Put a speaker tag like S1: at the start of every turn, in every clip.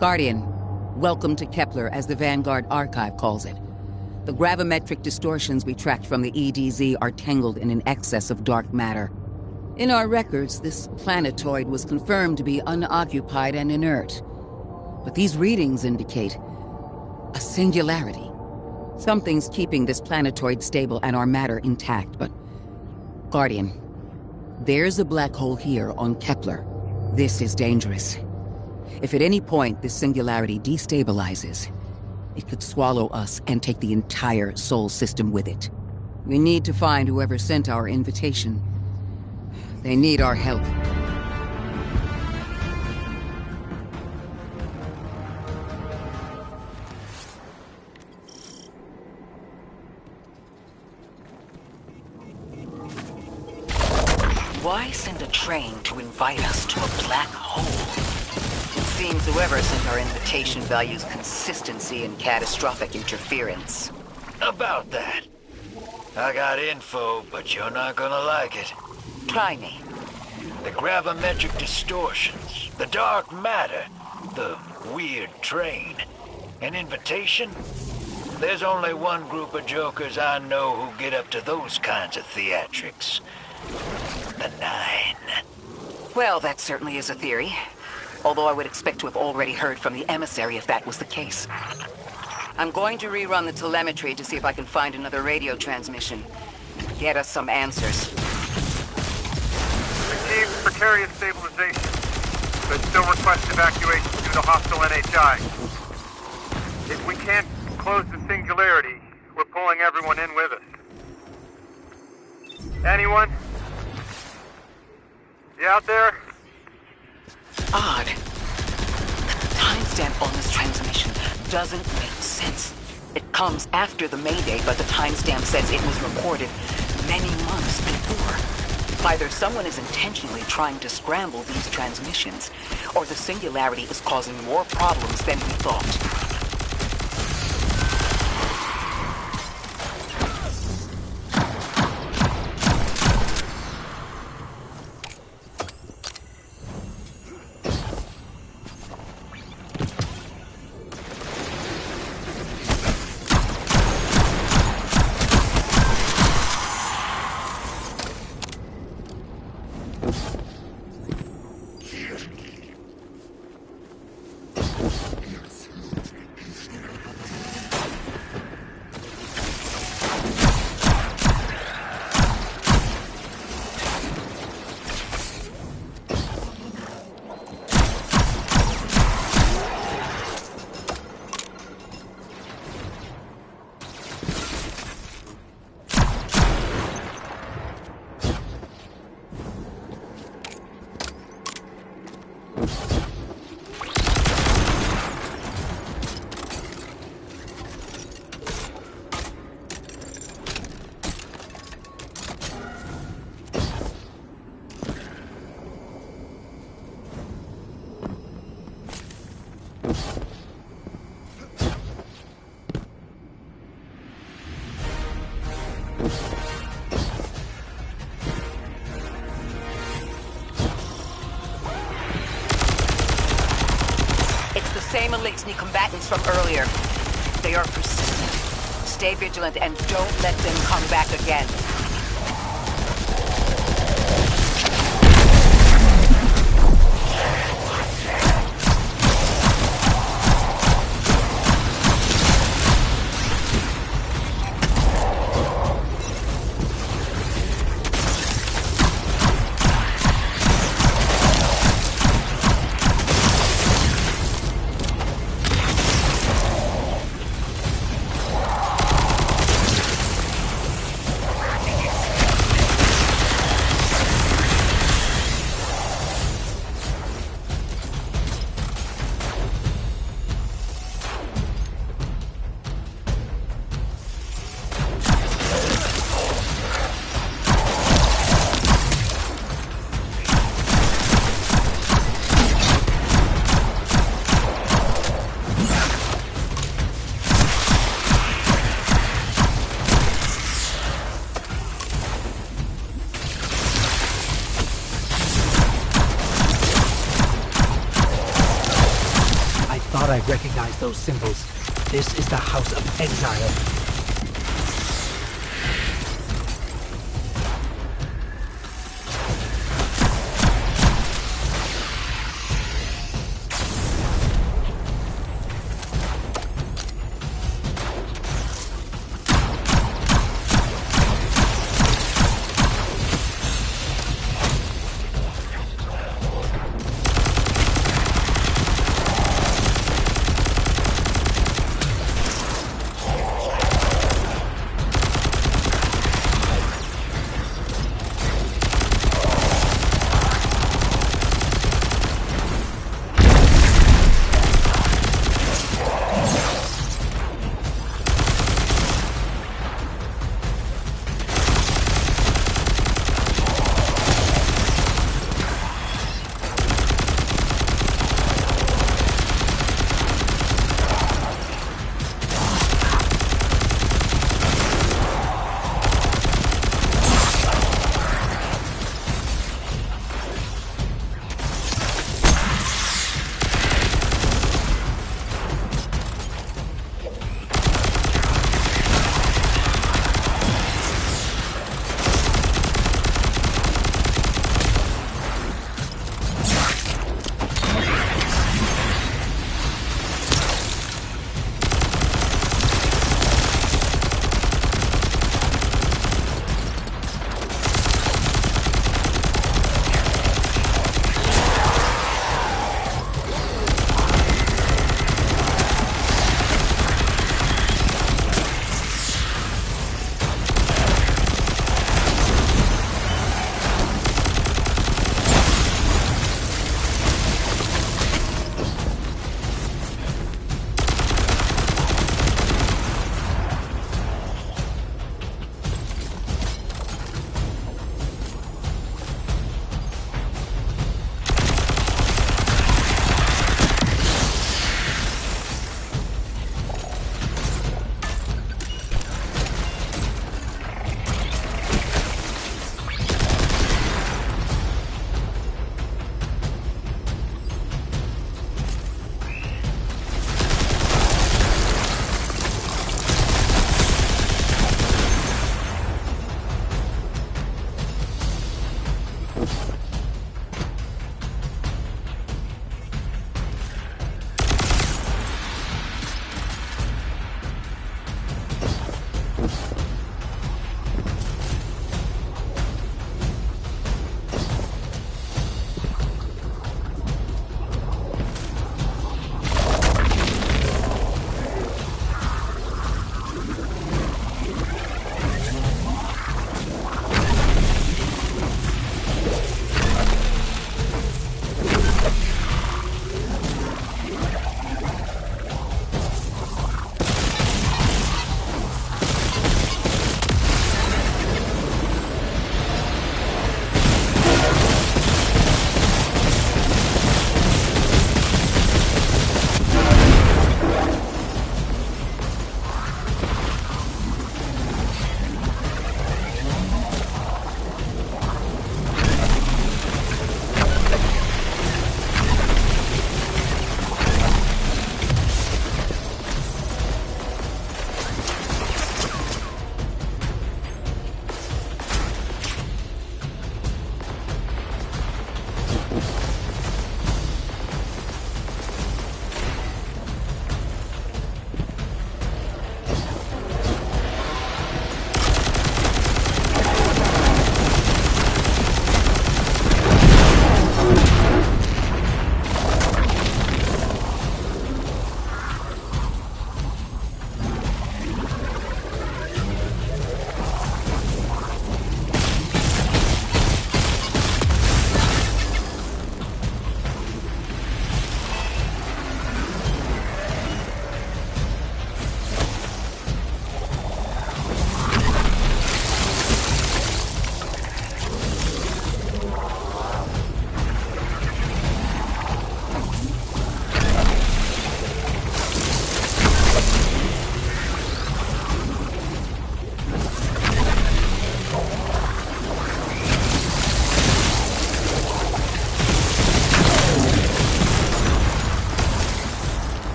S1: Guardian, welcome to Kepler, as the Vanguard Archive calls it. The gravimetric distortions we tracked from the EDZ are tangled in an excess of dark matter. In our records, this planetoid was confirmed to be unoccupied and inert. But these readings indicate a singularity. Something's keeping this planetoid stable and our matter intact, but... Guardian, there's a black hole here on Kepler. This is dangerous. If at any point this singularity destabilizes, it could swallow us and take the entire Sol system with it. We need to find whoever sent our invitation. They need our help.
S2: Why send a train to invite us to a black hole? It seems whoever sent our invitation values consistency and catastrophic interference.
S3: About that. I got info, but you're not gonna like it.
S2: Try me.
S3: The gravimetric distortions, the dark matter, the weird train. An invitation? There's only one group of jokers I know who get up to those kinds of theatrics. The Nine.
S2: Well, that certainly is a theory. Although I would expect to have already heard from the emissary if that was the case. I'm going to rerun the telemetry to see if I can find another radio transmission. Get us some answers.
S4: Received precarious stabilization, but still request evacuation due to hostile NHI. If we can't close the singularity, we're pulling everyone in with us. Anyone? You out there?
S2: Odd. The timestamp on this transmission doesn't make sense. It comes after the Mayday, but the timestamp says it was recorded many months before. Either someone is intentionally trying to scramble these transmissions, or the singularity is causing more problems than we thought. Same Elixni combatants from earlier. They are persistent. Stay vigilant and don't let them come back again.
S5: thought I'd recognize those symbols. This is the House of Exile.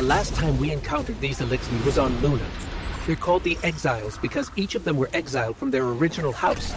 S5: last time we encountered these Elixir was on Luna. They're called the Exiles because each of them were exiled from their original house.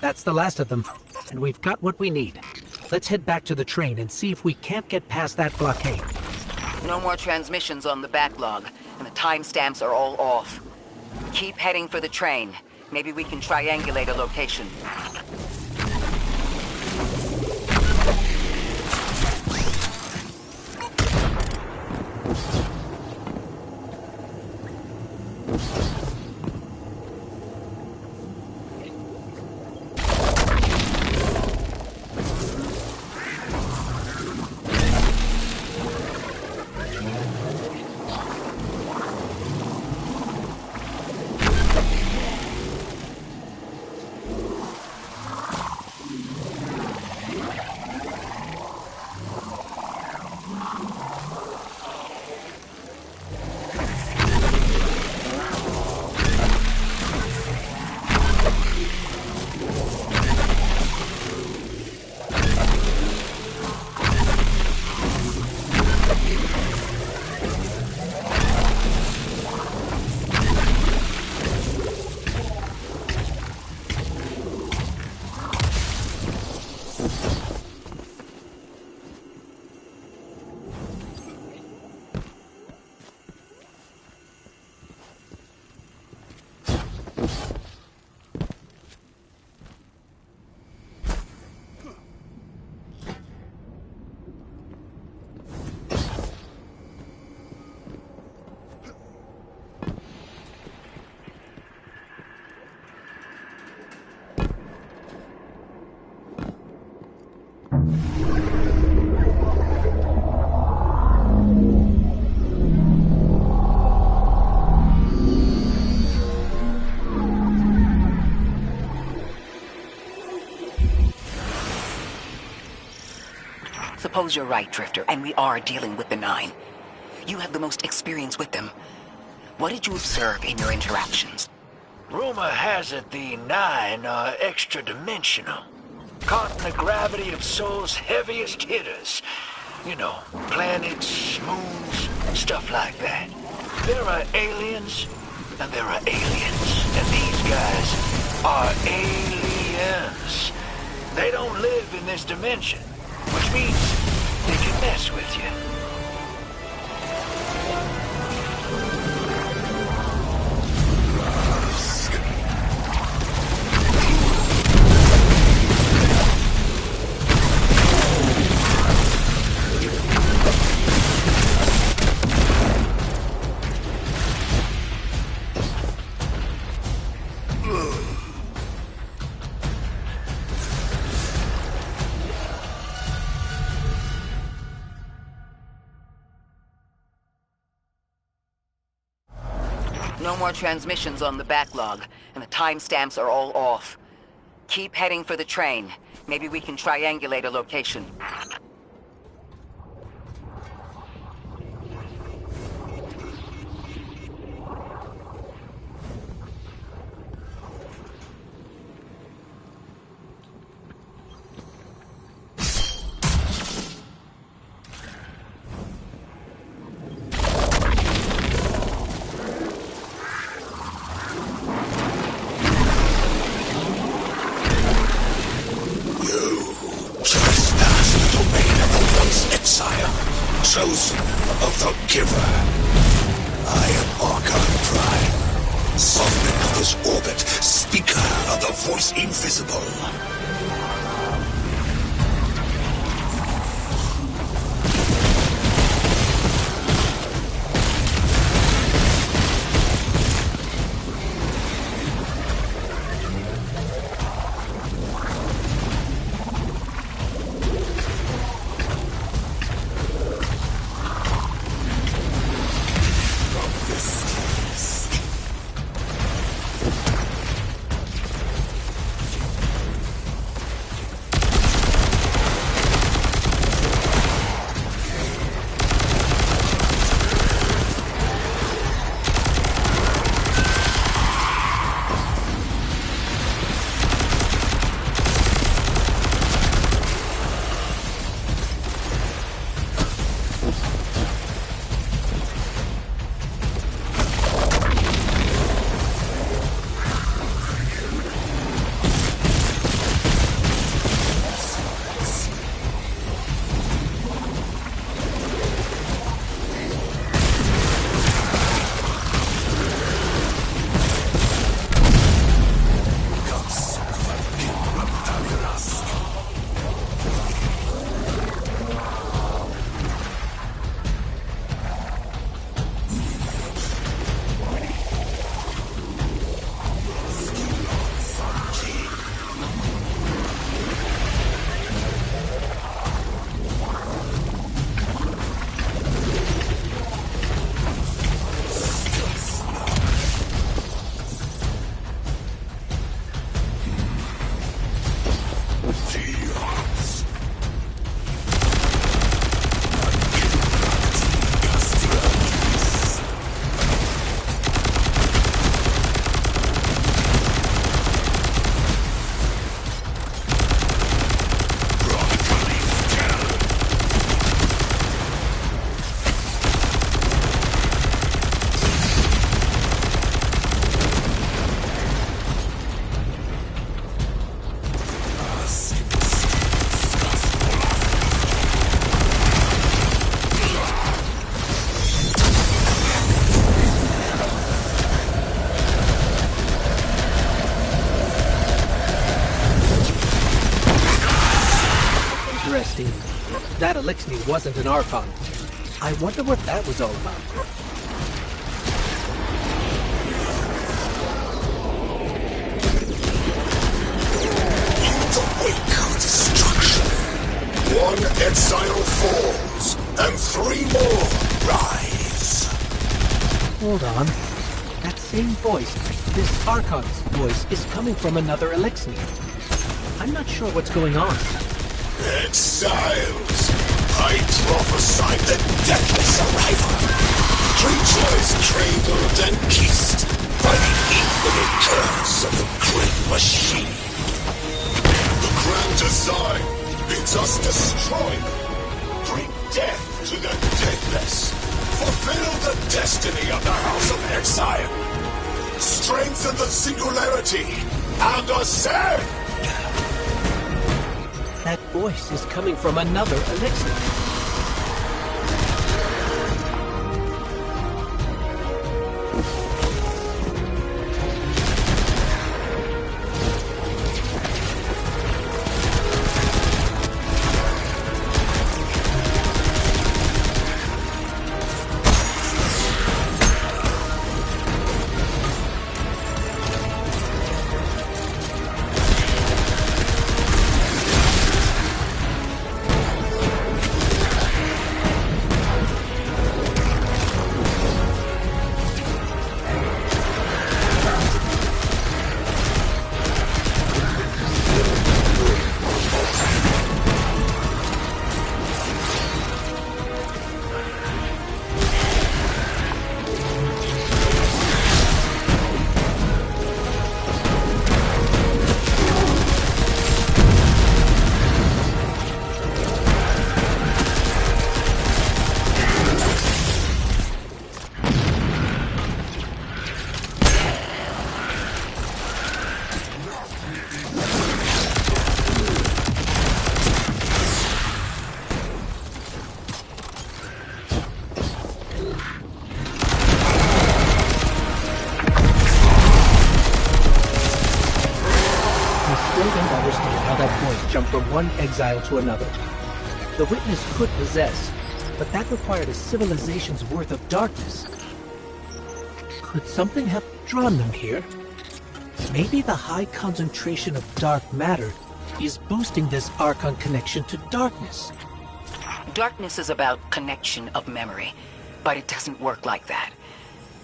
S5: That's the last of them, and we've got what we need. Let's head back to the train and see if we can't get past that blockade.
S2: No more transmissions on the backlog, and the timestamps are all off. Keep heading for the train. Maybe we can triangulate a location. Suppose you're right, Drifter, and we are dealing with the Nine. You have the most experience with them. What did you observe in your interactions?
S3: Rumor has it the Nine are extra-dimensional. Caught in the gravity of Sol's heaviest hitters. You know, planets, moons, stuff like that. There are aliens, and there are aliens. And these guys are aliens. They don't live in this dimension, which means they can mess with you.
S2: No more transmissions on the backlog, and the timestamps are all off. Keep heading for the train. Maybe we can triangulate a location.
S6: Trespass to Joker's orbit, speaker of the voice invisible.
S5: Interesting. That Elixir wasn't an Archon. I wonder what that was all about.
S6: In the wake of destruction, one exile falls, and 3 more rise.
S5: Hold on. That same voice, this Archon's voice, is coming from another Elixir. I'm not sure what's going on.
S6: Exiles, I prophesied the deathless arrival. Creatures cradled and kissed by the infinite curse of the great machine. The grand design bids us destroy them, bring death to the deathless, fulfill the destiny of the House of Exile, strengthen the singularity, and ascend!
S5: That voice is coming from another Elixir. that voice jump from one exile to another. The witness could possess, but that required a civilization's worth of darkness. Could something have drawn them here? Maybe the high concentration of dark matter is boosting this Archon connection to darkness.
S2: Darkness is about connection of memory, but it doesn't work like that.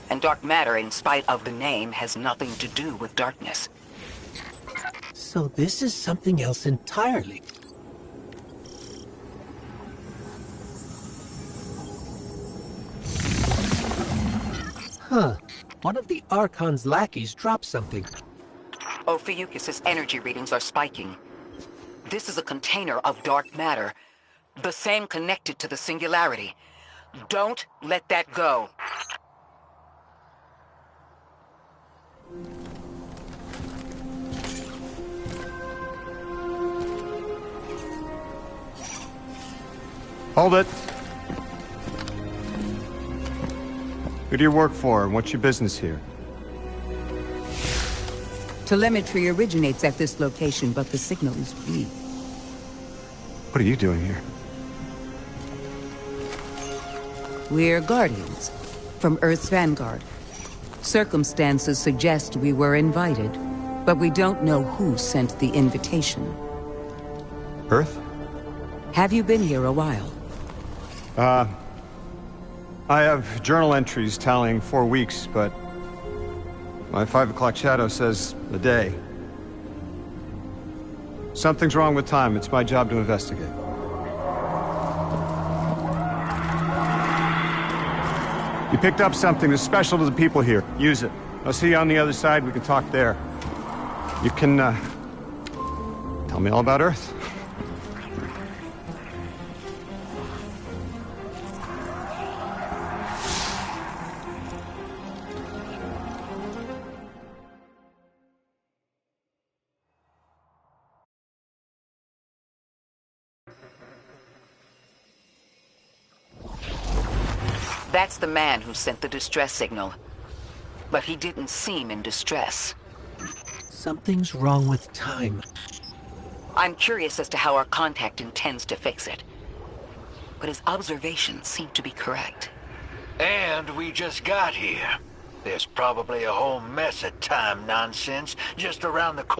S2: And dark matter, in spite of the name, has nothing to do with darkness.
S5: So this is something else entirely. Huh. One of the Archon's lackeys dropped something.
S2: Ophiuchus' energy readings are spiking. This is a container of dark matter, the same connected to the Singularity. Don't let that go.
S7: Hold it. Who do you work for, and what's your business here?
S1: Telemetry originates at this location, but the signal is weak.
S7: What are you doing here?
S1: We're Guardians, from Earth's Vanguard. Circumstances suggest we were invited, but we don't know who sent the invitation.
S7: Earth?
S1: Have you been here a while?
S7: I have journal entries tallying 4 weeks, but my 5 o'clock shadow says a day. Something's wrong with time. It's my job to investigate. You picked up something that's special to the people here. Use it. I'll see you on the other side. We can talk there. You can, tell me all about Earth.
S2: That's the man who sent the distress signal. But he didn't seem in distress.
S5: Something's wrong with time.
S2: I'm curious as to how our contact intends to fix it. But his observations seem to be correct.
S3: And we just got here. There's probably a whole mess of time nonsense just around the corner.